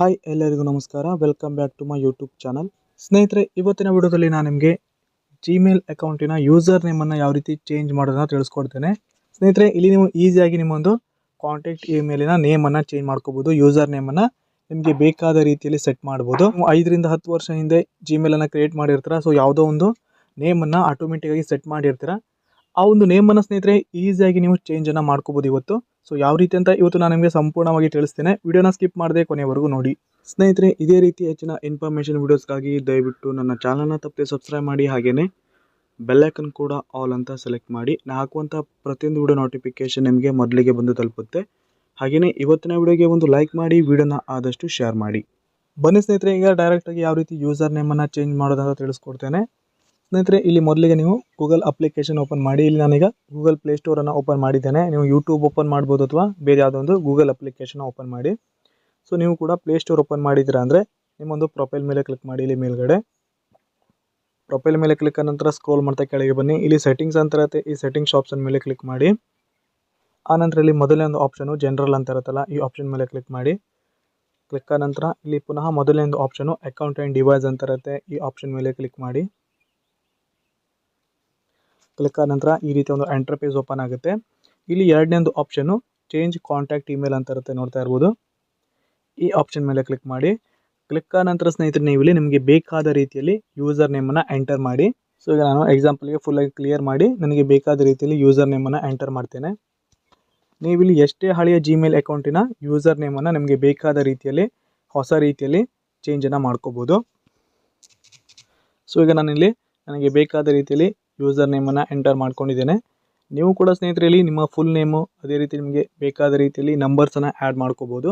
Hi ಎಲ್ಲರಿಗೂ ನಮಸ್ಕಾರ. Welcome back to my YouTube channel. ಸ್ನೇಹಿತರೆ, ಇವತ್ತಿನ ವಿಡಿಯೋದಲ್ಲಿ ನಾನು ನಿಮಗೆ ಜಿಮೇಲ್ ಅಕೌಂಟಿನ ಯೂಸರ್ ನೇಮನ್ನು ಯಾವ ರೀತಿ ಚೇಂಜ್ ಮಾಡೋದನ್ನ ತಿಳಿಸ್ಕೊಡ್ತೇನೆ. ಸ್ನೇಹಿತರೆ, ಇಲ್ಲಿ ನೀವು ಈಸಿಯಾಗಿ ನಿಮ್ಮೊಂದು ಕಾಂಟ್ಯಾಕ್ಟ್ ಇಮೇಲಿನ ನೇಮನ್ನು ಚೇಂಜ್ ಮಾಡ್ಕೋಬೋದು. ಯೂಸರ್ ನೇಮನ್ನು ನಿಮಗೆ ಬೇಕಾದ ರೀತಿಯಲ್ಲಿ ಸೆಟ್ ಮಾಡ್ಬೋದು. 5 ರಿಂದ 10 ವರ್ಷ ಹಿಂದೆ ಜಿಮೇಲನ್ನು ಕ್ರಿಯೇಟ್ ಮಾಡಿರ್ತೀರ. ಸೊ ಯಾವುದೋ ಒಂದು ನೇಮನ್ನು ಆಟೋಮೆಟಿಕ್ಕಾಗಿ ಸೆಟ್ ಮಾಡಿರ್ತೀರ. ಆ ಒಂದು ನೇಮನ್ನು ಸ್ನೇಹಿತರೆ ಈಸಿಯಾಗಿ ನೀವು ಚೇಂಜನ್ನು ಮಾಡ್ಕೋಬೋದು ಇವತ್ತು. ಸೊ ಯಾವ ರೀತಿ ಅಂತ ಇವತ್ತು ನಾನು ನಿಮಗೆ ಸಂಪೂರ್ಣವಾಗಿ ತಿಳಿಸ್ತೇನೆ. ವಿಡಿಯೋನ ಸ್ಕಿಪ್ ಮಾಡದೆ ಕೊನೆಯವರೆಗೂ ನೋಡಿ. ಸ್ನೇಹಿತರೆ, ಇದೇ ರೀತಿ ಹೆಚ್ಚಿನ ಇನ್ಫಾರ್ಮೇಷನ್ ವಿಡಿಯೋಸ್ಗಾಗಿ ದಯವಿಟ್ಟು ನನ್ನ ಚಾನಲ್ನ ತಪ್ಪದೆ ಸಬ್ಸ್ಕ್ರೈಬ್ ಮಾಡಿ, ಹಾಗೆಯೇ ಬೆಲ್ಲೈಕನ್ ಕೂಡ ಆಲ್ ಅಂತ ಸೆಲೆಕ್ಟ್ ಮಾಡಿ. ನಾನು ಹಾಕುವಂಥ ಪ್ರತಿಯೊಂದು ವಿಡಿಯೋ ನೋಟಿಫಿಕೇಶನ್ ನಿಮಗೆ ಮೊದಲಿಗೆ ಬಂದು ತಲುಪುತ್ತೆ. ಹಾಗೆಯೇ ಇವತ್ತಿನ ವಿಡಿಯೋಗೆ ಒಂದು ಲೈಕ್ ಮಾಡಿ, ವಿಡಿಯೋನ ಆದಷ್ಟು ಶೇರ್ ಮಾಡಿ. ಬನ್ನಿ ಸ್ನೇಹಿತರೆ, ಈಗ ಡೈರೆಕ್ಟಾಗಿ ಯಾವ ರೀತಿ ಯೂಸರ್ ನೇಮನ್ನು ಚೇಂಜ್ ಮಾಡೋದಂತ ತಿಳಿಸ್ಕೊಡ್ತೇನೆ. ಸ್ನೇಹಿತರೆ, ಇಲ್ಲಿ ಮೊದಲಿಗೆ ನೀವು ಗೂಗಲ್ ಅಪ್ಲಿಕೇಶನ್ ಓಪನ್ ಮಾಡಿ. ಇಲ್ಲಿ ನಾನೀಗ ಗೂಗಲ್ ಪ್ಲೇಸ್ಟೋರನ್ನು ಓಪನ್ ಮಾಡಿದ್ದೇನೆ. ನೀವು ಯೂಟ್ಯೂಬ್ ಓಪನ್ ಮಾಡ್ಬೋದು ಅಥವಾ ಬೇರೆ ಯಾವುದೋ ಒಂದು ಗೂಗಲ್ ಅಪ್ಲಿಕೇಶನ್ ಓಪನ್ ಮಾಡಿ. ಸೊ ನೀವು ಕೂಡ ಪ್ಲೇಸ್ಟೋರ್ ಓಪನ್ ಮಾಡಿದ್ದೀರಾ ಅಂದರೆ ನಿಮ್ಮೊಂದು ಪ್ರೊಫೈಲ್ ಮೇಲೆ ಕ್ಲಿಕ್ ಮಾಡಿ. ಇಲ್ಲಿ ಮೇಲ್ಗಡೆ ಪ್ರೊಫೈಲ್ ಮೇಲೆ ಕ್ಲಿಕ್ ಆದ ನಂತರ ಸ್ಕ್ರೋಲ್ ಮಾಡ್ತಾ ಕೆಳಗೆ ಬನ್ನಿ. ಇಲ್ಲಿ ಸೆಟ್ಟಿಂಗ್ಸ್ ಅಂತ ಇರುತ್ತೆ. ಈ ಸೆಟ್ಟಿಂಗ್ಸ್ ಆಪ್ಷನ್ ಮೇಲೆ ಕ್ಲಿಕ್ ಮಾಡಿ. ಆನಂತರ ಇಲ್ಲಿ ಮೊದಲನೇ ಒಂದು ಆಪ್ಷನು ಜನರಲ್ ಅಂತ ಇರುತ್ತಲ್ಲ, ಈ ಆಪ್ಷನ್ ಮೇಲೆ ಕ್ಲಿಕ್ ಮಾಡಿ. ಕ್ಲಿಕ್ ಆದ ನಂತರ ಇಲ್ಲಿ ಪುನಃ ಮೊದಲನೇ ಒಂದು ಆಪ್ಷನು ಅಕೌಂಟ್ ಆ್ಯಂಡ್ ಡಿವೈಸ್ ಅಂತ ಇರುತ್ತೆ. ಈ ಆಪ್ಷನ್ ಮೇಲೆ ಕ್ಲಿಕ್ ಮಾಡಿ. ಕ್ಲಿಕ್ ಆದ ನಂತರ ಈ ರೀತಿ ಒಂದು ಎಂಟರ್ ಪೇಜ್ ಓಪನ್ ಆಗುತ್ತೆ. ಇಲ್ಲಿ ಎರಡನೇ ಒಂದು ಆಪ್ಷನು ಚೇಂಜ್ ಕಾಂಟ್ಯಾಕ್ಟ್ ಇಮೇಲ್ ಅಂತ ಇರುತ್ತೆ, ನೋಡ್ತಾ ಇರ್ಬೋದು. ಈ ಆಪ್ಷನ್ ಮೇಲೆ ಕ್ಲಿಕ್ ಮಾಡಿ. ಕ್ಲಿಕ್ ಆದ ನಂತರ ಸ್ನೇಹಿತರೆ, ನೀವು ಇಲ್ಲಿ ನಿಮಗೆ ಬೇಕಾದ ರೀತಿಯಲ್ಲಿ ಯೂಸರ್ ನೇಮನ್ನು ಎಂಟರ್ ಮಾಡಿ. ಸೊ ಈಗ ನಾನು ಎಕ್ಸಾಂಪಲ್ಗೆ ಫುಲ್ಲಾಗಿ ಕ್ಲಿಯರ್ ಮಾಡಿ ನನಗೆ ಬೇಕಾದ ರೀತಿಯಲ್ಲಿ ಯೂಸರ್ ನೇಮನ್ನು ಎಂಟರ್ ಮಾಡ್ತೇನೆ. ನೀವು ಇಲ್ಲಿ ಎಷ್ಟೇ ಹಳೆಯ ಜಿಮೇಲ್ ಅಕೌಂಟಿನ ಯೂಸರ್ ನೇಮನ್ನು ನಿಮಗೆ ಬೇಕಾದ ರೀತಿಯಲ್ಲಿ ಹೊಸ ರೀತಿಯಲ್ಲಿ ಚೇಂಜನ್ನು ಮಾಡ್ಕೋಬೋದು. ಸೊ ಈಗ ನಾನಿಲ್ಲಿ ನನಗೆ ಬೇಕಾದ ರೀತಿಯಲ್ಲಿ ಯೂಸರ್ ನೇಮನ್ನು ಎಂಟರ್ ಮಾಡ್ಕೊಂಡಿದ್ದೇನೆ. ನೀವು ಕೂಡ ಸ್ನೇಹಿತರೆ ಇಲ್ಲಿ ನಿಮ್ಮ ಫುಲ್ ನೇಮು, ಅದೇ ರೀತಿ ನಿಮಗೆ ಬೇಕಾದ ರೀತಿಯಲ್ಲಿ ನಂಬರ್ಸನ್ನು ಆ್ಯಡ್ ಮಾಡ್ಕೋಬೋದು.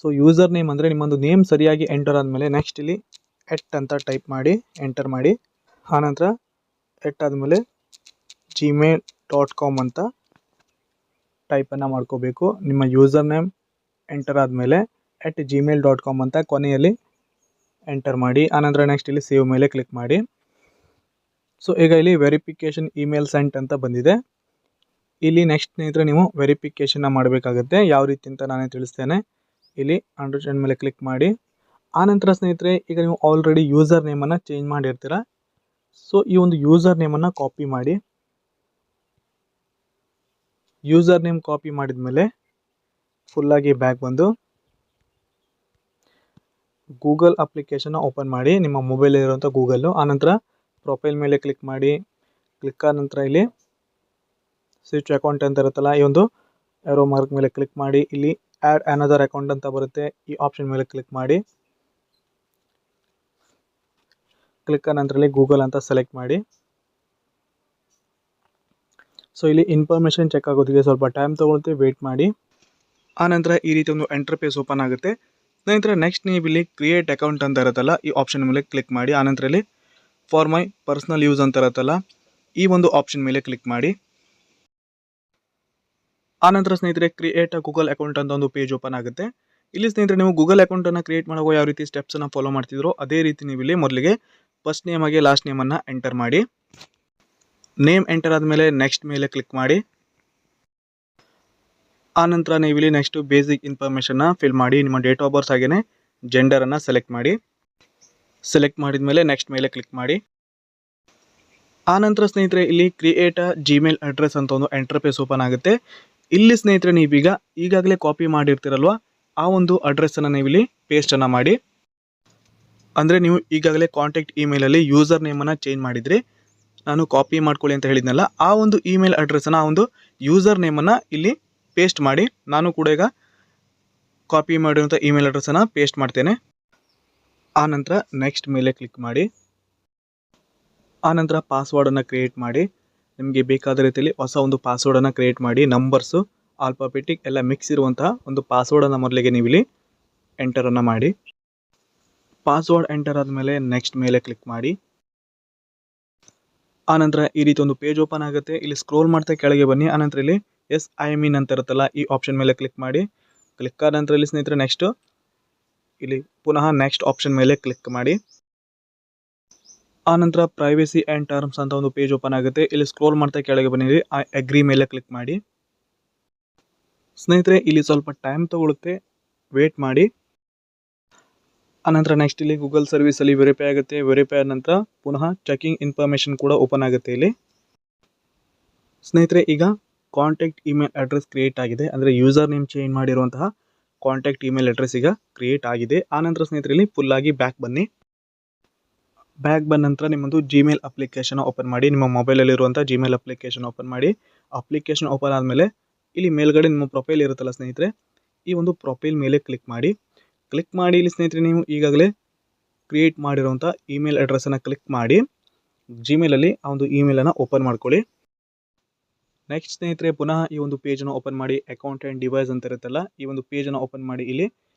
ಸೊ ಯೂಸರ್ ನೇಮ್ ಅಂದರೆ ನಿಮ್ಮೊಂದು ನೇಮ್ ಸರಿಯಾಗಿ ಎಂಟರ್ ಆದಮೇಲೆ ನೆಕ್ಸ್ಟ್ ಇಲ್ಲಿ ಎಟ್ ಅಂತ ಟೈಪ್ ಮಾಡಿ ಎಂಟರ್ ಮಾಡಿ. ಆನಂತರ ಎಟ್ ಆದಮೇಲೆ gmail.com ಅಂತ ಟೈಪನ್ನು ಮಾಡ್ಕೋಬೇಕು. ನಿಮ್ಮ ಯೂಸರ್ ನೇಮ್ ಎಂಟರ್ ಆದಮೇಲೆ @gmail.com ಅಂತ ಕೊನೆಯಲ್ಲಿ ಎಂಟರ್ ಮಾಡಿ. ಆನಂತರ ನೆಕ್ಸ್ಟ್ ಇಲ್ಲಿ ಸೇವ್ ಮೇಲೆ ಕ್ಲಿಕ್ ಮಾಡಿ. ಸೊ ಈಗ ಇಲ್ಲಿ ವೆರಿಫಿಕೇಷನ್ ಇಮೇಲ್ ಸೆಂಟ್ ಅಂತ ಬಂದಿದೆ. ಇಲ್ಲಿ ನೆಕ್ಸ್ಟ್ ಸ್ನೇಹಿತರೆ ನೀವು ವೆರಿಫಿಕೇಷನ್ನ ಮಾಡಬೇಕಾಗುತ್ತೆ. ಯಾವ ರೀತಿ ಅಂತ ನಾನೇ ತಿಳಿಸ್ತೇನೆ. ಇಲ್ಲಿ ಅಂಡರ್ಸ್ಟ್ಯಾಂಡ್ ಮೇಲೆ ಕ್ಲಿಕ್ ಮಾಡಿ. ಆನಂತರ ಸ್ನೇಹಿತರೆ, ಈಗ ನೀವು ಆಲ್ರೆಡಿ ಯೂಸರ್ ನೇಮನ್ನು ಚೇಂಜ್ ಮಾಡಿರ್ತೀರ. ಸೊ ಈ ಒಂದು ಯೂಸರ್ ನೇಮನ್ನು ಕಾಪಿ ಮಾಡಿ. ಯೂಸರ್ ನೇಮ್ ಕಾಪಿ ಮಾಡಿದ ಮೇಲೆ ಫುಲ್ಲಾಗಿ ಬ್ಯಾಕ್ ಬಂದು ಗೂಗಲ್ ಅಪ್ಲಿಕೇಶನ್ನ ಓಪನ್ ಮಾಡಿ, ನಿಮ್ಮ ಮೊಬೈಲಲ್ಲಿರುವಂಥ ಗೂಗಲ್ಲು. ಆನಂತರ ಪ್ರೊಫೈಲ್ ಮೇಲೆ ಕ್ಲಿಕ್ ಮಾಡಿ. ಕ್ಲಿಕ್ ಆದ ನಂತರ ಇಲ್ಲಿ ಸ್ವಿಚ್ ಅಕೌಂಟ್ ಅಂತ ಇರುತ್ತಲ್ಲ, ಈ ಒಂದು ಏರೋ ಮಾರ್ಕ್ ಮೇಲೆ ಕ್ಲಿಕ್ ಮಾಡಿ. ಇಲ್ಲಿ ಆ್ಯಡ್ ಅನದರ್ ಅಕೌಂಟ್ ಅಂತ ಬರುತ್ತೆ, ಈ ಆಪ್ಷನ್ ಮೇಲೆ ಕ್ಲಿಕ್ ಮಾಡಿ. ಕ್ಲಿಕ್ ಆದ ನಂತರ ಇಲ್ಲಿ ಗೂಗಲ್ ಅಂತ ಸೆಲೆಕ್ಟ್ ಮಾಡಿ. ಸೊ ಇಲ್ಲಿ ಇನ್ಫಾರ್ಮೇಷನ್ ಚೆಕ್ ಆಗೋದಕ್ಕೆ ಸ್ವಲ್ಪ ಟೈಮ್ ತೊಗೊಳುತ್ತೆ, ವೇಟ್ ಮಾಡಿ. ಆನಂತರ ಈ ರೀತಿ ಒಂದು ಎಂಟರ್ ಪೇಜ್ ಓಪನ್ ಆಗುತ್ತೆ. ಸ್ನೇಹಿತರೆ, ನೆಕ್ಸ್ಟ್ ನೀವು ಇಲ್ಲಿ ಕ್ರಿಯೇಟ್ ಅಕೌಂಟ್ ಅಂತ ಇರುತ್ತಲ್ಲ, ಈ ಆಪ್ಷನ್ ಮೇಲೆ ಕ್ಲಿಕ್ ಮಾಡಿ. ಆನಂತರ ಇಲ್ಲಿ ಫಾರ್ ಮೈ ಪರ್ಸನಲ್ ಯೂಸ್ ಅಂತ ಇರುತ್ತಲ್ಲ, ಈ ಒಂದು ಆಪ್ಷನ್ ಮೇಲೆ ಕ್ಲಿಕ್ ಮಾಡಿ. ಆನಂತರ ಸ್ನೇಹಿತರೆ, ಕ್ರಿಯೇಟ್ ಗೂಗಲ್ ಅಕೌಂಟ್ ಅಂತ ಒಂದು ಪೇಜ್ ಓಪನ್ ಆಗುತ್ತೆ. ಇಲ್ಲಿ ಸ್ನೇಹಿತರೆ, ನೀವು ಗೂಗಲ್ ಅಕೌಂಟನ್ನು ಕ್ರಿಯೇಟ್ ಮಾಡುವಾಗ ಯಾವ ರೀತಿ ಸ್ಟೆಪ್ಸನ್ನು ಫಾಲೋ ಮಾಡ್ತಿದ್ರೋ ಅದೇ ರೀತಿ ನೀವು ಇಲ್ಲಿ ಮೊದಲಿಗೆ ಫಸ್ಟ್ ನೇಮ್ ಆಗಿ ಲಾಸ್ಟ್ ನೇಮನ್ನು ಎಂಟರ್ ಮಾಡಿ. ನೇಮ್ ಎಂಟರ್ ಆದಮೇಲೆ ನೆಕ್ಸ್ಟ್ ಮೇಲೆ ಕ್ಲಿಕ್ ಮಾಡಿ. ಆನಂತರ ನೀವು ಇಲ್ಲಿ ನೆಕ್ಸ್ಟ್ ಬೇಸಿಕ್ ಇನ್ಫಾರ್ಮೇಷನ್ನ ಫಿಲ್ ಮಾಡಿ. ನಿಮ್ಮ ಡೇಟ್ ಆಫ್ ಬರ್ತ್ ಹಾಗೆಯೇ ಜೆಂಡರನ್ನು ಸೆಲೆಕ್ಟ್ ಮಾಡಿ. ಸೆಲೆಕ್ಟ್ ಮಾಡಿದ ಮೇಲೆ ನೆಕ್ಸ್ಟ್ ಮೇಲೆ ಕ್ಲಿಕ್ ಮಾಡಿ. ಆನಂತರ ಸ್ನೇಹಿತರೆ, ಇಲ್ಲಿ ಕ್ರಿಯೇಟ್ ಜಿಮೇಲ್ ಅಡ್ರೆಸ್ ಅಂತ ಒಂದು ಎಂಟರ್ ಪೇಜ್ ಓಪನ್ ಆಗುತ್ತೆ. ಇಲ್ಲಿ ಸ್ನೇಹಿತರೆ, ನೀವೀಗ ಈಗಾಗಲೇ ಕಾಪಿ ಮಾಡಿರ್ತೀರಲ್ವ, ಆ ಒಂದು ಅಡ್ರೆಸ್ಸನ್ನು ನೀವು ಇಲ್ಲಿ ಪೇಸ್ಟನ್ನು ಮಾಡಿ. ಅಂದರೆ ನೀವು ಈಗಾಗಲೇ ಕಾಂಟ್ಯಾಕ್ಟ್ ಇಮೇಲಲ್ಲಿ ಯೂಸರ್ ನೇಮನ್ನು ಚೇಂಜ್ ಮಾಡಿದ್ರಿ, ನಾನು ಕಾಪಿ ಮಾಡ್ಕೊಳ್ಳಿ ಅಂತ ಹೇಳಿದ್ನಲ್ಲ, ಆ ಒಂದು ಇಮೇಲ್ ಅಡ್ರೆಸ್ಸನ್ನು, ಆ ಒಂದು ಯೂಸರ್ ನೇಮನ್ನು ಇಲ್ಲಿ ಪೇಸ್ಟ್ ಮಾಡಿ. ನಾನು ಕೂಡ ಈಗ ಕಾಪಿ ಮಾಡಿರುವಂಥ ಇಮೇಲ್ ಅಡ್ರೆಸ್ಸನ್ನು ಪೇಸ್ಟ್ ಮಾಡ್ತೇನೆ. ಆನಂತರ ನೆಕ್ಸ್ಟ್ ಮೇಲೆ ಕ್ಲಿಕ್ ಮಾಡಿ. ಆನಂತರ ಪಾಸ್ವರ್ಡನ್ನು ಕ್ರಿಯೇಟ್ ಮಾಡಿ. ನಿಮಗೆ ಬೇಕಾದ ರೀತಿಯಲ್ಲಿ ಹೊಸ ಒಂದು ಪಾಸ್ವರ್ಡನ್ನು ಕ್ರಿಯೇಟ್ ಮಾಡಿ. ನಂಬರ್ಸು ಆಲ್ಫಾಬೆಟಿಕ್ ಎಲ್ಲ ಮಿಕ್ಸ್ ಇರುವಂತಹ ಒಂದು ಪಾಸ್ವರ್ಡನ್ನು ಮೊದಲಿಗೆ ನೀವು ಇಲ್ಲಿ ಎಂಟರನ್ನು ಮಾಡಿ. ಪಾಸ್ವರ್ಡ್ ಎಂಟರ್ ಆದಮೇಲೆ ನೆಕ್ಸ್ಟ್ ಮೇಲೆ ಕ್ಲಿಕ್ ಮಾಡಿ. ಆನಂತರ ಈ ರೀತಿ ಒಂದು ಪೇಜ್ ಓಪನ್ ಆಗುತ್ತೆ. ಇಲ್ಲಿ ಸ್ಕ್ರೋಲ್ ಮಾಡ್ತಾ ಕೆಳಗೆ ಬನ್ನಿ. ಆನಂತರ ಇಲ್ಲಿ ಎಸ್ ಐ ಎಮ್ ಇನ್ ಅಂತ ಇರುತ್ತಲ್ಲ, ಈ ಆಪ್ಷನ್ ಮೇಲೆ ಕ್ಲಿಕ್ ಮಾಡಿ. ಕ್ಲಿಕ್ ಆದ ನಂತರ ಇಲ್ಲಿ ಸ್ನೇಹಿತರೆ ನೆಕ್ಸ್ಟ್ ಇಲ್ಲಿ ಪುನಃ ನೆಕ್ಸ್ಟ್ ಆಪ್ಷನ್ ಮೇಲೆ ಕ್ಲಿಕ್ ಮಾಡಿ. ಆನಂತರ ಪ್ರೈವೇಸಿ ಆ್ಯಂಡ್ ಟರ್ಮ್ಸ್ ಅಂತ ಒಂದು ಪೇಜ್ ಓಪನ್ ಆಗುತ್ತೆ. ಇಲ್ಲಿ ಸ್ಕ್ರೋಲ್ ಮಾಡ್ತಾ ಕೆಳಗೆ ಬನ್ನಿ, ಐ ಅಗ್ರಿ ಮೇಲೆ ಕ್ಲಿಕ್ ಮಾಡಿ. ಸ್ನೇಹಿತರೆ, ಇಲ್ಲಿ ಸ್ವಲ್ಪ ಟೈಮ್ ತಗೊಳುತ್ತೆ, ವೇಟ್ ಮಾಡಿ. ಆನಂತರ ನೆಕ್ಸ್ಟ್ ಇಲ್ಲಿ ಗೂಗಲ್ ಸರ್ವಿಸಲ್ಲಿ ವೆರಿಫೈ ಆಗುತ್ತೆ. ವೆರಿಫೈ ಆದ ನಂತರ ಪುನಃ ಚೆಕಿಂಗ್ ಇನ್ಫಾರ್ಮೇಷನ್ ಕೂಡ ಓಪನ್ ಆಗುತ್ತೆ ಇಲ್ಲಿ. ಸ್ನೇಹಿತರೆ, ಈಗ ಕಾಂಟ್ಯಾಕ್ಟ್ ಇಮೇಲ್ ಅಡ್ರೆಸ್ ಕ್ರಿಯೇಟ್ ಆಗಿದೆ. ಅಂದರೆ ಯೂಸರ್ ನೇಮ್ ಚೇಂಜ್ ಮಾಡಿರುವಂತಹ ಕಾಂಟ್ಯಾಕ್ಟ್ ಇಮೇಲ್ ಅಡ್ರೆಸ್ ಈಗ ಕ್ರಿಯೇಟ್ ಆಗಿದೆ. ಆನಂತರ ಸ್ನೇಹಿತರೆ ಇಲ್ಲಿ ಫುಲ್ ಆಗಿ ಬ್ಯಾಕ್ ಬನ್ನಿ. ಬ್ಯಾಕ್ ಬಂದ ನಂತರ ನಿಮ್ಮೊಂದು ಜಿಮೇಲ್ ಅಪ್ಲಿಕೇಶನ್ ಓಪನ್ ಮಾಡಿ. ನಿಮ್ಮ ಮೊಬೈಲಲ್ಲಿರುವಂಥ ಜಿಮೇಲ್ ಅಪ್ಲಿಕೇಶನ್ ಓಪನ್ ಮಾಡಿ. ಅಪ್ಲಿಕೇಶನ್ ಓಪನ್ ಆದಮೇಲೆ ಇಲ್ಲಿ ಮೇಲ್ಗಡೆ ನಿಮ್ಮ ಪ್ರೊಫೈಲ್ ಇರುತ್ತಲ್ಲ ಸ್ನೇಹಿತರೆ, ಈ ಒಂದು ಪ್ರೊಫೈಲ್ ಮೇಲೆ ಕ್ಲಿಕ್ ಮಾಡಿ. ಕ್ಲಿಕ್ ಮಾಡಿ ಇಲ್ಲಿ ಸ್ನೇಹಿತರೆ ನೀವು ಈಗಾಗಲೇ ಕ್ರಿಯೇಟ್ ಮಾಡಿರುವಂಥ ಇಮೇಲ್ ಅಡ್ರೆಸ್ಸನ್ನು ಕ್ಲಿಕ್ ಮಾಡಿ ಜಿಮೇಲಲ್ಲಿ ಆ ಒಂದು ಇಮೇಲನ್ನು ಓಪನ್ ಮಾಡ್ಕೊಳ್ಳಿ. ನೆಕ್ಸ್ಟ್ ಸ್ನೇಹಿತರೆ ಪುನಃ ಈ ಒಂದು ಪೇಜನ್ನು ಓಪನ್ ಮಾಡಿ. ಅಕೌಂಟ್ ಆ್ಯಂಡ್ ಡಿವೈಸ್ ಅಂತ ಇರುತ್ತಲ್ಲ, ಈ ಒಂದು ಪೇಜನ್ನು ಓಪನ್ ಮಾಡಿ. ಇಲ್ಲಿ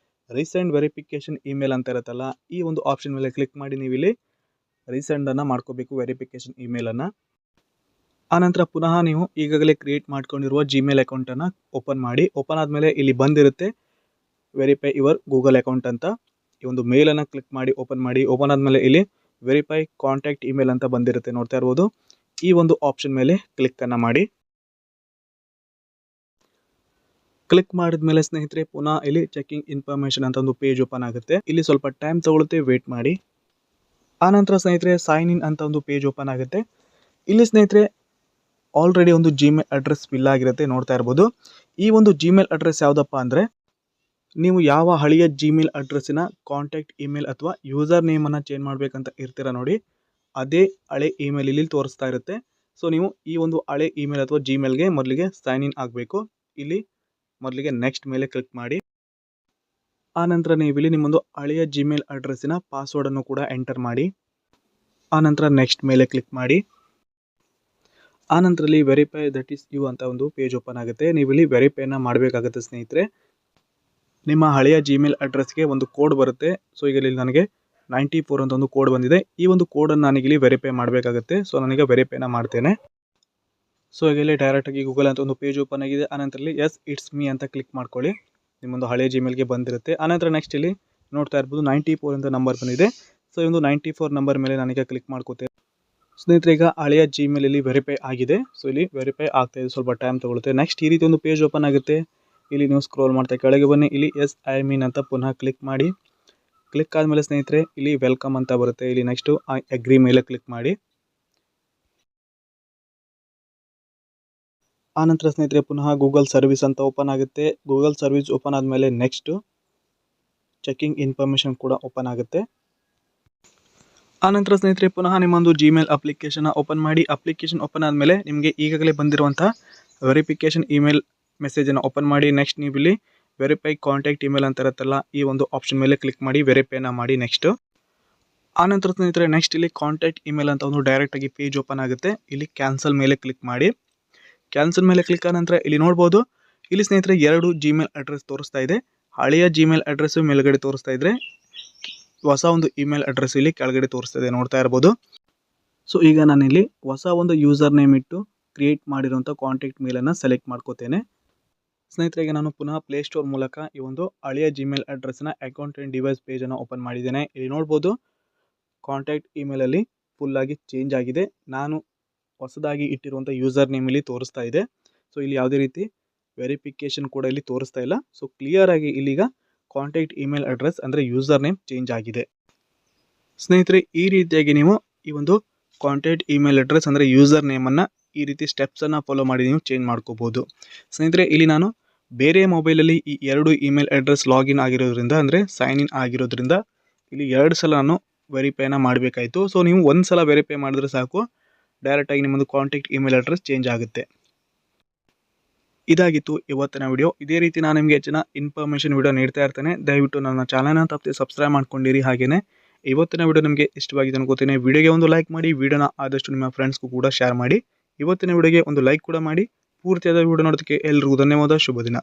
ರೀಸೆಂಟ್ ವೆರಿಫಿಕೇಷನ್ ಇಮೇಲ್ ಅಂತ ಇರುತ್ತಲ್ಲ, ಈ ಒಂದು ಆಪ್ಷನ್ ಮೇಲೆ ಕ್ಲಿಕ್ ಮಾಡಿ ನೀವು ಇಲ್ಲಿ ರೀಸೆಂಡನ್ನು ಮಾಡ್ಕೋಬೇಕು ವೆರಿಫಿಕೇಷನ್ ಇಮೇಲನ್ನು. ಆನಂತರ ಪುನಃ ನೀವು ಈಗಾಗಲೇ ಕ್ರಿಯೇಟ್ ಮಾಡ್ಕೊಂಡಿರುವ ಜಿಮೇಲ್ ಅಕೌಂಟನ್ನು ಓಪನ್ ಮಾಡಿ. ಓಪನ್ ಆದಮೇಲೆ ಇಲ್ಲಿ ಬಂದಿರುತ್ತೆ ವೆರಿಫೈ ಯುವರ್ ಗೂಗಲ್ ಅಕೌಂಟ್ ಅಂತ. ಈ ಒಂದು ಮೇಲನ್ನು ಕ್ಲಿಕ್ ಮಾಡಿ ಓಪನ್ ಮಾಡಿ. ಓಪನ್ ಆದಮೇಲೆ ಇಲ್ಲಿ ವೆರಿಫೈ ಕಾಂಟ್ಯಾಕ್ಟ್ ಇಮೇಲ್ ಅಂತ ಬಂದಿರುತ್ತೆ, ನೋಡ್ತಾ ಇರ್ಬೋದು. ಈ ಒಂದು ಆಪ್ಷನ್ ಮೇಲೆ ಕ್ಲಿಕ್ಕನ್ನು ಮಾಡಿ. ಕ್ಲಿಕ್ ಮಾಡಿದ್ಮೇಲೆ ಸ್ನೇಹಿತರೆ ಪುನಃ ಇಲ್ಲಿ ಚೆಕಿಂಗ್ ಇನ್ಫಾರ್ಮೇಷನ್ ಅಂತ ಒಂದು ಪೇಜ್ ಓಪನ್ ಆಗುತ್ತೆ. ಇಲ್ಲಿ ಸ್ವಲ್ಪ ಟೈಮ್ ತಗೊಳುತ್ತೆ, ವೇಟ್ ಮಾಡಿ. ಆನಂತರ ಸ್ನೇಹಿತರೆ ಸೈನ್ ಇನ್ ಅಂತ ಒಂದು ಪೇಜ್ ಓಪನ್ ಆಗುತ್ತೆ. ಇಲ್ಲಿ ಸ್ನೇಹಿತರೆ ಆಲ್ರೆಡಿ ಒಂದು ಜಿಮೇಲ್ ಅಡ್ರೆಸ್ ಫಿಲ್ ಆಗಿರುತ್ತೆ, ನೋಡ್ತಾ ಇರ್ಬೋದು. ಈ ಒಂದು ಜಿಮೇಲ್ ಅಡ್ರೆಸ್ ಯಾವುದಪ್ಪ ಅಂದರೆ, ನೀವು ಯಾವ ಹಳೆಯ ಜಿಮೇಲ್ ಅಡ್ರೆಸ್ಸಿನ ಕಾಂಟ್ಯಾಕ್ಟ್ ಇಮೇಲ್ ಅಥವಾ ಯೂಸರ್ ನೇಮನ್ನು ಚೇಂಜ್ ಮಾಡಬೇಕಂತ ಇರ್ತೀರ ನೋಡಿ, ಅದೇ ಹಳೆ ಇಮೇಲ್ ಇಲ್ಲಿ ತೋರಿಸ್ತಾ ಇರುತ್ತೆ. ಸೊ ನೀವು ಈ ಒಂದು ಹಳೆ ಇಮೇಲ್ ಅಥವಾ ಜಿಮೇಲ್ಗೆ ಮೊದಲಿಗೆ ಸೈನ್ ಇನ್ ಆಗಬೇಕು. ಇಲ್ಲಿ ಮೊದಲಿಗೆ ನೆಕ್ಸ್ಟ್ ಮೇಲೆ ಕ್ಲಿಕ್ ಮಾಡಿ. ಆನಂತರ ನೀವು ಇಲ್ಲಿ ನಿಮ್ಮೊಂದು ಹಳೆಯ ಜಿಮೇಲ್ ಅಡ್ರೆಸ್ಸಿನ ಪಾಸ್ವರ್ಡನ್ನು ಕೂಡ ಎಂಟರ್ ಮಾಡಿ. ಆನಂತರ ನೆಕ್ಸ್ಟ್ ಮೇಲೆ ಕ್ಲಿಕ್ ಮಾಡಿ. ಆನಂತರಲ್ಲಿ ವೆರಿಫೈ ದಟ್ ಈಸ್ ಯು ಅಂತ ಒಂದು ಪೇಜ್ ಓಪನ್ ಆಗುತ್ತೆ. ನೀವು ಇಲ್ಲಿ ವೆರಿಫೈನ ಮಾಡಬೇಕಾಗುತ್ತೆ ಸ್ನೇಹಿತರೆ. ನಿಮ್ಮ ಹಳೆಯ ಜಿಮೇಲ್ ಅಡ್ರೆಸ್ಗೆ ಒಂದು ಕೋಡ್ ಬರುತ್ತೆ. ಸೊ ಈಗ ಇಲ್ಲಿ ನನಗೆ 94 ಅಂತ ಒಂದು ಕೋಡ್ ಬಂದಿದೆ. ಈ ಒಂದು ಕೋಡನ್ನು ನನಗಿಲ್ಲಿ ವೆರಿಫೈ ಮಾಡಬೇಕಾಗುತ್ತೆ. ಸೊ ನನಗೆ ವೆರಿಫೈನ ಮಾಡ್ತೇನೆ. ಸೊ ಈಗ ಇಲ್ಲಿ ಡೈರೆಕ್ಟಾಗಿ ಗೂಗಲ್ ಅಂತ ಒಂದು ಪೇಜ್ ಓಪನ್ ಆಗಿದೆ. ಆನಂತರಲ್ಲಿ ಎಸ್ ಇಟ್ಸ್ ಮೀ ಅಂತ ಕ್ಲಿಕ್ ಮಾಡ್ಕೊಳ್ಳಿ. ನಿಮ್ಮೊಂದು ಹಳೆಯ ಜಿಮೇಲ್ಗೆ ಬಂದಿರುತ್ತೆ. ಆನಂತರ ನೆಕ್ಸ್ಟ್ ಇಲ್ಲಿ ನೋಡ್ತಾ ಇರ್ಬೋದು 94 ಅಂತ ನಂಬರ್ ಬಂದಿದೆ. ಸೊ ಈ ಒಂದು 94 ನಂಬರ್ ಮೇಲೆ ನನಗೆ ಕ್ಲಿಕ್ ಮಾಡ್ಕೋತೇನೆ. ಸ್ನೇಹಿತರೆ ಈಗ ಹಳೆಯ ಜಿಮೇಲಲ್ಲಿ ವೆರಿಫೈ ಆಗಿದೆ. ಸೊ ಇಲ್ಲಿ ವೆರಿಫೈ ಆಗ್ತಾ ಇದೆ, ಸ್ವಲ್ಪ ಟೈಮ್ ತಗೊಳುತ್ತೆ. ನೆಕ್ಸ್ಟ್ ಈ ರೀತಿ ಒಂದು ಪೇಜ್ ಓಪನ್ ಆಗುತ್ತೆ. ಇಲ್ಲಿ ನೀವು ಸ್ಕ್ರೋಲ್ ಮಾಡ್ತಾ ಕೆಳಗೆ ಬನ್ನಿ. ಇಲ್ಲಿ ಎಸ್ ಐ ಮೀನ್ ಅಂತ ಪುನಃ ಕ್ಲಿಕ್ ಮಾಡಿ. ಕ್ಲಿಕ್ ಆದಮೇಲೆ ಸ್ನೇಹಿತರೆ ಇಲ್ಲಿ ವೆಲ್ಕಮ್ ಅಂತ ಬರುತ್ತೆ. ಇಲ್ಲಿ ನೆಕ್ಸ್ಟು ಐ ಅಗ್ರಿ ಮೇಲೆ ಕ್ಲಿಕ್ ಮಾಡಿ. ಆನಂತರ ಸ್ನೇಹಿತರೆ ಪುನಃ ಗೂಗಲ್ ಸರ್ವಿಸ್ ಅಂತ ಓಪನ್ ಆಗುತ್ತೆ. ಗೂಗಲ್ ಸರ್ವಿಸ್ ಓಪನ್ ಆದಮೇಲೆ ನೆಕ್ಸ್ಟು ಚೆಕಿಂಗ್ ಇನ್ಫಾರ್ಮೇಷನ್ ಕೂಡ ಓಪನ್ ಆಗುತ್ತೆ. ಆನಂತರ ಸ್ನೇಹಿತರೆ ಪುನಃ ನಿಮ್ಮೊಂದು ಜಿಮೇಲ್ ಅಪ್ಲಿಕೇಶನ್ ಓಪನ್ ಮಾಡಿ. ಅಪ್ಲಿಕೇಶನ್ ಓಪನ್ ಆದಮೇಲೆ ನಿಮಗೆ ಈಗಾಗಲೇ ಬಂದಿರುವಂಥ ವೆರಿಫಿಕೇಷನ್ ಇಮೇಲ್ ಮೆಸೇಜನ್ನು ಓಪನ್ ಮಾಡಿ. ನೆಕ್ಸ್ಟ್ ನೀವು ಇಲ್ಲಿ ವೆರಿಫೈ ಕಾಂಟ್ಯಾಕ್ಟ್ ಇಮೇಲ್ ಅಂತ ಇರುತ್ತಲ್ಲ, ಈ ಒಂದು ಆಪ್ಷನ್ ಮೇಲೆ ಕ್ಲಿಕ್ ಮಾಡಿ ವೆರಿಫೈನ ಮಾಡಿ. ನೆಕ್ಸ್ಟ್ ಆನಂತರ ಸ್ನೇಹಿತರೆ ನೆಕ್ಸ್ಟ್ ಇಲ್ಲಿ ಕಾಂಟ್ಯಾಕ್ಟ್ ಇಮೇಲ್ ಅಂತ ಒಂದು ಡೈರೆಕ್ಟಾಗಿ ಪೇಜ್ ಓಪನ್ ಆಗುತ್ತೆ. ಇಲ್ಲಿ ಕ್ಯಾನ್ಸಲ್ ಮೇಲೆ ಕ್ಲಿಕ್ ಮಾಡಿ. ಕ್ಯಾನ್ಸಲ್ ಮೇಲೆ ಕ್ಲಿಕ್ ಆದ ನಂತರ ಇಲ್ಲಿ ನೋಡ್ಬೋದು, ಇಲ್ಲಿ ಸ್ನೇಹಿತರೆ 2 ಜಿಮೇಲ್ ಅಡ್ರೆಸ್ ತೋರಿಸ್ತಾ ಇದೆ. ಹಳೆಯ ಜಿಮೇಲ್ ಅಡ್ರೆಸ್ಸು ಮೇಲ್ಗಡೆ ತೋರಿಸ್ತಾ ಇದ್ರೆ, ಹೊಸ ಒಂದು ಇಮೇಲ್ ಅಡ್ರೆಸ್ ಇಲ್ಲಿ ಕೆಳಗಡೆ ತೋರಿಸ್ತಾ ಇದೆ, ನೋಡ್ತಾ ಇರ್ಬೋದು. ಸೊ ಈಗ ನಾನಿಲ್ಲಿ ಹೊಸ ಒಂದು ಯೂಸರ್ ನೇಮ್ ಇಟ್ಟು ಕ್ರಿಯೇಟ್ ಮಾಡಿರುವಂಥ ಕಾಂಟ್ಯಾಕ್ಟ್ ಮೇಲನ್ನು ಸೆಲೆಕ್ಟ್ ಮಾಡ್ಕೋತೇನೆ. ಸ್ನೇಹಿತರೆ ಈಗ ನಾನು ಪುನಃ ಪ್ಲೇಸ್ಟೋರ್ ಮೂಲಕ ಈ ಒಂದು ಹಳೆಯ ಜಿಮೇಲ್ ಅಡ್ರೆಸ್ನ ಅಕೌಂಟ್ ಆ್ಯಂಡ್ ಡಿವೈಸ್ ಪೇಜನ್ನು ಓಪನ್ ಮಾಡಿದ್ದೇನೆ. ಇಲ್ಲಿ ನೋಡ್ಬೋದು ಕಾಂಟ್ಯಾಕ್ಟ್ ಇಮೇಲಲ್ಲಿ ಫುಲ್ಲಾಗಿ ಚೇಂಜ್ ಆಗಿದೆ. ನಾನು ಹೊಸದಾಗಿ ಇಟ್ಟಿರುವಂಥ ಯೂಸರ್ ನೇಮ್ ಇಲ್ಲಿ ತೋರಿಸ್ತಾ ಇದೆ. ಸೊ ಇಲ್ಲಿ ಯಾವುದೇ ರೀತಿ ವೆರಿಫಿಕೇಷನ್ ಕೂಡ ಇಲ್ಲಿ ತೋರಿಸ್ತಾ ಇಲ್ಲ. ಸೊ ಕ್ಲಿಯರಾಗಿ ಇಲ್ಲಿಗ ಕಾಂಟ್ಯಾಕ್ಟ್ ಇಮೇಲ್ ಅಡ್ರೆಸ್ ಅಂದರೆ ಯೂಸರ್ ನೇಮ್ ಚೇಂಜ್ ಆಗಿದೆ. ಸ್ನೇಹಿತರೆ ಈ ರೀತಿಯಾಗಿ ನೀವು ಈ ಒಂದು ಕಾಂಟ್ಯಾಕ್ಟ್ ಇಮೇಲ್ ಅಡ್ರೆಸ್ ಅಂದರೆ ಯೂಸರ್ ನೇಮನ್ನು ಈ ರೀತಿ ಸ್ಟೆಪ್ಸನ್ನು ಫಾಲೋ ಮಾಡಿ ನೀವು ಚೇಂಜ್ ಮಾಡ್ಕೋಬೋದು. ಸ್ನೇಹಿತರೆ ಇಲ್ಲಿ ನಾನು ಬೇರೆ ಮೊಬೈಲಲ್ಲಿ ಈ 2 ಇಮೇಲ್ ಅಡ್ರೆಸ್ ಲಾಗಿನ್ ಆಗಿರೋದ್ರಿಂದ ಅಂದರೆ ಸೈನ್ ಇನ್ ಆಗಿರೋದ್ರಿಂದ ಇಲ್ಲಿ 2 ಸಲ ನಾನು ವೆರಿಫೈನ ಮಾಡಬೇಕಾಯಿತು. ಸೊ ನೀವು ಒಂದು ಸಲ ವೆರಿಫೈ ಮಾಡಿದ್ರೆ ಸಾಕು, ಡೈರೆಕ್ಟಾಗಿ ನಿಮ್ಮದು ಕಾಂಟ್ಯಾಕ್ಟ್ ಇಮೇಲ್ ಅಡ್ರೆಸ್ ಚೇಂಜ್ ಆಗುತ್ತೆ. ಇದಾಗಿತ್ತು ಇವತ್ತಿನ ವಿಡಿಯೋ. ಇದೇ ರೀತಿ ನಾನು ನಿಮಗೆ ಹೆಚ್ಚಿನ ಇನ್ಫಾರ್ಮೇಷನ್ ವಿಡಿಯೋ ನೀಡ್ತಾ ಇರ್ತೇನೆ. ದಯವಿಟ್ಟು ನನ್ನ ಚಾನಲ್ನ ತಪ್ಪದೆ ಸಬ್ಸ್ಕ್ರೈಬ್ ಮಾಡ್ಕೊಂಡಿರಿ. ಹಾಗೆಯೇ ಇವತ್ತಿನ ವಿಡಿಯೋ ನಿಮಗೆ ಇಷ್ಟವಾಗಿದೆ ಅನ್ಕೋತೀನಿ. ವಿಡಿಯೋಗೆ ಒಂದು ಲೈಕ್ ಮಾಡಿ, ವಿಡಿಯೋನ ಆದಷ್ಟು ನಿಮ್ಮ ಫ್ರೆಂಡ್ಸ್ಗೂ ಕೂಡ ಶೇರ್ ಮಾಡಿ. ಇವತ್ತಿನ ವಿಡಿಯೋಗೆ ಒಂದು ಲೈಕ್ ಕೂಡ ಮಾಡಿ. ಪೂರ್ತಿಯಾದ ವಿಡಿಯೋ ನೋಡೋದಕ್ಕೆ ಎಲ್ರಿಗೂ ಧನ್ಯವಾದ. ಶುಭ ದಿನ.